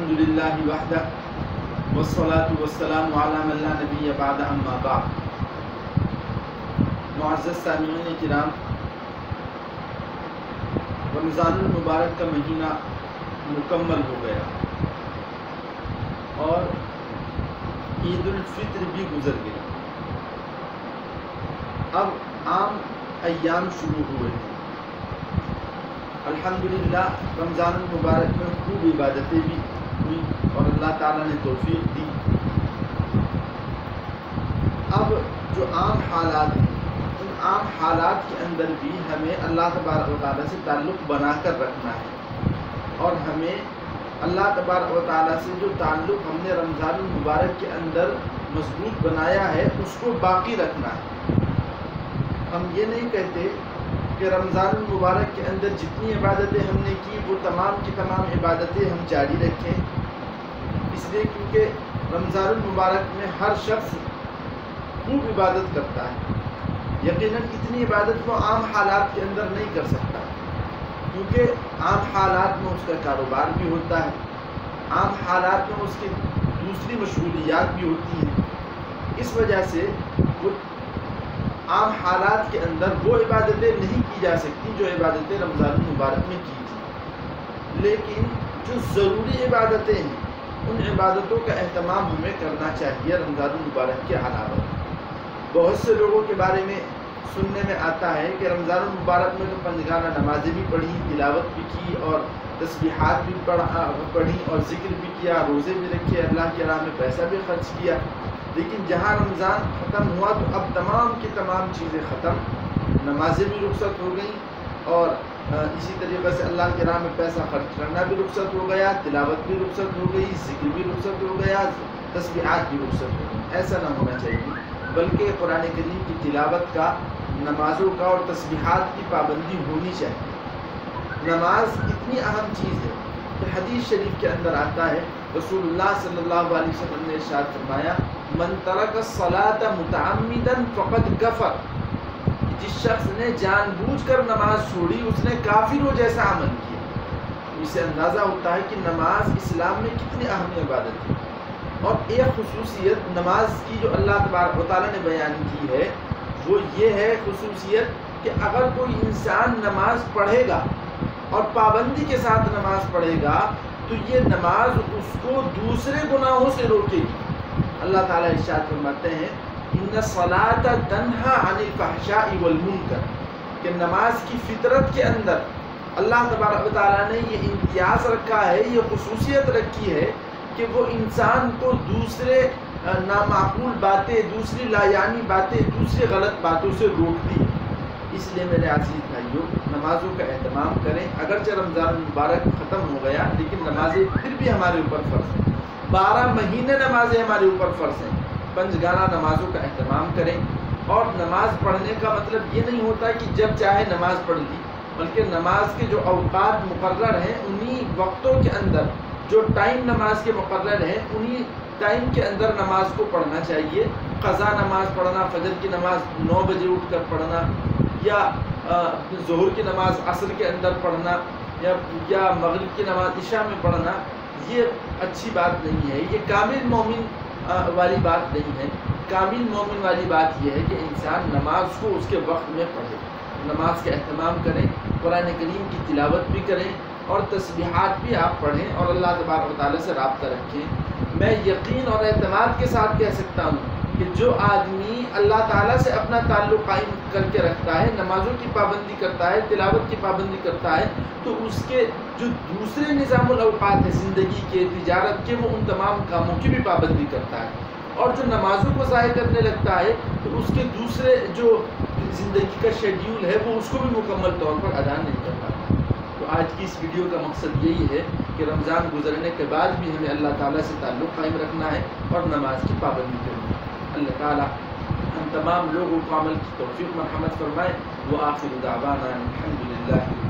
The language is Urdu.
الحمدللہ وحدہ والصلاة والسلام علی من لا نبی بعد اما بعد۔ معزز سامعین کرام، رمضان المبارک کا مہینہ مکمل ہو گیا اور عید الفطر بھی گزر گئی۔ اب عام ایام شروع ہوئے ہیں۔ الحمدللہ رمضان المبارک میں خوب عبادتیں بھی ہوئی اور اللہ تعالیٰ نے توفیق دی۔ اب جو عام حالات ہیں، ان عام حالات کے اندر بھی ہمیں اللہ تبارک و تعالیٰ سے تعلق بنا کر رکھنا ہے، اور ہمیں اللہ تبارک و تعالیٰ سے جو تعلق ہم نے رمضان المبارک کے اندر مضبوط بنایا ہے اس کو باقی رکھنا ہے۔ ہم یہ نہیں کہتے کہ رمضان المبارک کے اندر جتنی عبادتیں ہم نے کی وہ تمام کی تمام عبادتیں ہم جاری رکھیں، اس لیے کیونکہ رمضان المبارک میں ہر شخص خوب عبادت کرتا ہے۔ یقیناً اتنی عبادت وہ عام حالات کے اندر نہیں کر سکتا، کیونکہ عام حالات میں اس کا کاروبار بھی ہوتا ہے، عام حالات میں اس کی دوسری مشغولیات بھی ہوتی ہیں۔ اس وجہ سے وہ عام حالات کے اندر وہ عبادتیں نہیں کی جا سکتی جو عبادتیں رمضان المبارک میں کی تھیں، لیکن جو ضروری عبادتیں ہیں ان عبادتوں کا اہتمام ہمیں کرنا چاہیے رمضان المبارک کے علاوہ۔ بہت سے لوگوں کے بارے میں سننے میں آتا ہے کہ رمضان المبارک میں تو پنجگانہ نمازیں بھی پڑھی، تلاوت بھی کی اور تسبیحات بھی پڑھی اور ذکر بھی کیا، روزے بھی رکھے، اللہ کی راہ میں پیسہ بھی خرچ کیا، لیکن جہاں رمضان ختم ہوا تو اب تمام کی تمام چیزیں ختم، نمازیں بھی رخصت ہو گئیں اور اسی طریقے سے اللہ کی راہ میں پیسہ خرچ کرنا بھی رخصت ہو گیا، تلاوت بھی رخصت ہو گئی، ذکر بھی رخصت ہو گیا، تسبیحات بھی رخصت ہو گئی۔ ایسا نہ ہونا چاہیے، بلکہ قرآن کریم کی تلاوت کا، نمازوں کا اور تسبیحات کی پابندی ہونی چاہیے۔ نماز اتنی اہم چیز ہے کہ حدیث شریف کے اندر آتا ہے، رسول اللہ صلی اللہ علیہ وسلم نے ارشاد فرمایا، من ترک الصلاۃ متعمدا فقد کفر، جس شخص نے جان بوجھ کر نماز چھوڑی اس نے کافروں جیسا عمل کیا۔ اس سے اندازہ ہوتا ہے کہ نماز اسلام میں کتنی اہم عبادت ہے۔ اور ایک خصوصیت نماز کی جو اللہ تبارک و تعالیٰ نے بیان کی ہے وہ یہ ہے خصوصیت کہ اگر کوئی انسان نماز پڑھے گا اور پابندی کے ساتھ نماز پڑھے گا تو یہ نماز اس کو دوسرے گناہوں سے روکے گی۔ اللہ تعالیٰ ارشاد فرماتے ہیں، ان الصلاۃ تنہی عن الفحشاء والمنکر، کہ نماز کی فطرت کے اندر اللہ تبارک و تعالیٰ نے یہ امتیاز رکھا ہے، یہ خصوصیت رکھی ہے کہ وہ انسان کو دوسرے نامعقول باتیں، دوسری لایعنی باتیں، دوسری غلط باتوں سے روکتی ہے۔ اس لیے میرے عزیز بھائیوں، نمازوں کا اہتمام کریں۔ اگرچہ رمضان المبارک ختم ہو گیا لیکن نمازیں پھر بھی ہمارے اوپر فرض ہیں، 12 مہینے نمازیں ہمارے اوپر فرض ہیں۔ پنجگانہ نمازوں کا اہتمام کریں، اور نماز پڑھنے کا مطلب یہ نہیں ہوتا کہ جب چاہے نماز پڑھ لی، بلکہ نماز کے جو اوقات مقرر ہیں انہی وقتوں کے اندر، جو ٹائم نماز کے مقرر ہیں انہی ٹائم کے اندر نماز کو پڑھنا چاہیے۔ قضا نماز پڑھنا، فجر کی نماز 9 بجے اٹھ کر پڑھنا، یا ظہر کی نماز عصر کے اندر پڑھنا، یا مغرب کی نماز عشاء میں پڑھنا، یہ اچھی بات نہیں ہے، یہ کامل مومن والی بات نہیں ہے۔ کامل مومن والی بات یہ ہے کہ انسان نماز کو اس کے وقت میں پڑھے، نماز کا اہتمام کریں، قرآن کریم کی تلاوت بھی کریں اور تسبیحات بھی آپ پڑھیں اور اللہ تبارک و تعالیٰ سے رابطہ رکھیں۔ میں یقین اور اعتماد کے ساتھ کہہ سکتا ہوں کہ جو آدمی اللہ تعالیٰ سے اپنا تعلق قائم کر کے رکھتا ہے، نمازوں کی پابندی کرتا ہے، تلاوت کی پابندی کرتا ہے، تو اس کے جو دوسرے نظام الاوقات ہیں زندگی کے، تجارت کے، وہ ان تمام کاموں کی بھی پابندی کرتا ہے، اور جو نمازوں کو ضائع کرنے لگتا ہے تو اس کے دوسرے جو زندگی کا شیڈیول ہے وہ اس کو بھی مکمل طور پر ادا نہیں کر پاتا۔ تو آج کی اس ویڈیو کا مقصد یہی ہے کہ رمضان گزرنے کے بعد بھی ہمیں اللہ تعالیٰ سے تعلق قائم رکھنا ہے اور نماز کی پابندی کرنی ہے۔ اللہ تعالیٰ ہم تمام لوگوں کو عمل کی توفیق مرحمت فرمائے۔ وآخر دعوانا الحمدللہ۔